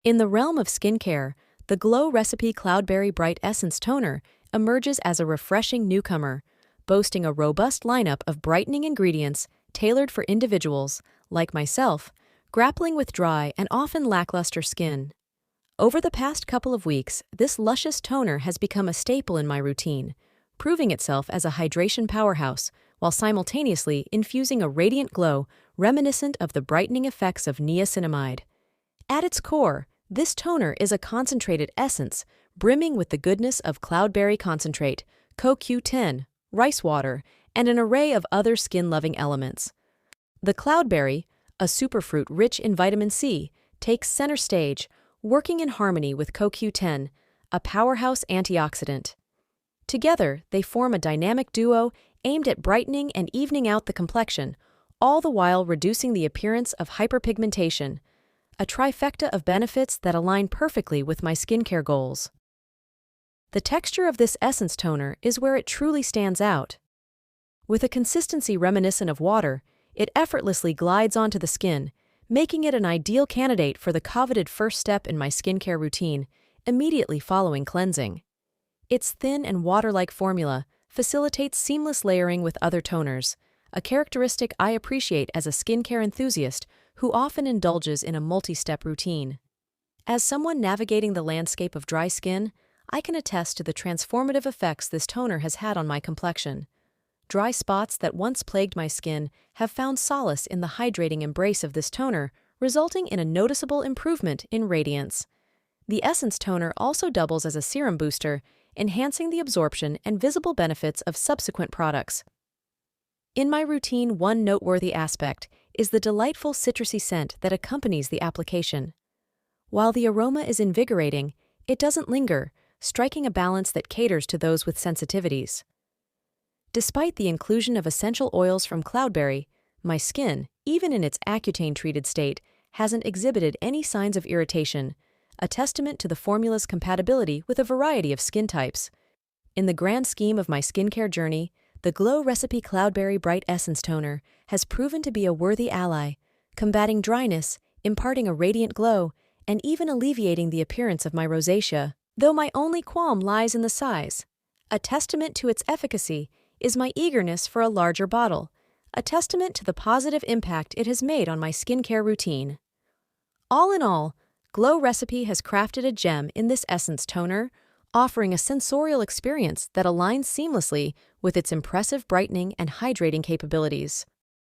In the realm of skincare, the GlowRecipe Cloudberry Bright Essence Toner emerges as a refreshing newcomer, boasting a robust lineup of brightening ingredients tailored for individuals, like myself, grappling with dry and often lackluster skin. Over the past couple of weeks, this luscious toner has become a staple in my routine, proving itself as a hydration powerhouse while simultaneously infusing a radiant glow reminiscent of the brightening effects of niacinamide. At its core, this toner is a concentrated essence brimming with the goodness of cloudberry concentrate, CoQ10, rice water, and an array of other skin-loving elements. The cloudberry, a superfruit rich in vitamin C, takes center stage, working in harmony with CoQ10, a powerhouse antioxidant. Together, they form a dynamic duo aimed at brightening and evening out the complexion, all the while reducing the appearance of hyperpigmentation, a trifecta of benefits that align perfectly with my skincare goals. The texture of this essence toner is where it truly stands out. With a consistency reminiscent of water, it effortlessly glides onto the skin, making it an ideal candidate for the coveted first step in my skincare routine, immediately following cleansing. Its thin and water-like formula facilitates seamless layering with other toners, a characteristic I appreciate as a skincare enthusiast who often indulges in a multi-step routine. As someone navigating the landscape of dry skin, I can attest to the transformative effects this toner has had on my complexion. Dry spots that once plagued my skin have found solace in the hydrating embrace of this toner, resulting in a noticeable improvement in radiance. The Essence Toner also doubles as a serum booster, enhancing the absorption and visible benefits of subsequent products. In my routine, one noteworthy aspect is the delightful citrusy scent that accompanies the application. While the aroma is invigorating, it doesn't linger, striking a balance that caters to those with sensitivities. Despite the inclusion of essential oils from cloudberry, my skin, even in its Accutane-treated state, hasn't exhibited any signs of irritation, a testament to the formula's compatibility with a variety of skin types. In the grand scheme of my skincare journey, the GlowRecipe Cloudberry Bright Essence Toner has proven to be a worthy ally, combating dryness, imparting a radiant glow, and even alleviating the appearance of my rosacea, though my only qualm lies in the size. A testament to its efficacy is my eagerness for a larger bottle, a testament to the positive impact it has made on my skincare routine. All in all, GlowRecipe has crafted a gem in this essence toner, offering a sensorial experience that aligns seamlessly with its impressive brightening and hydrating capabilities.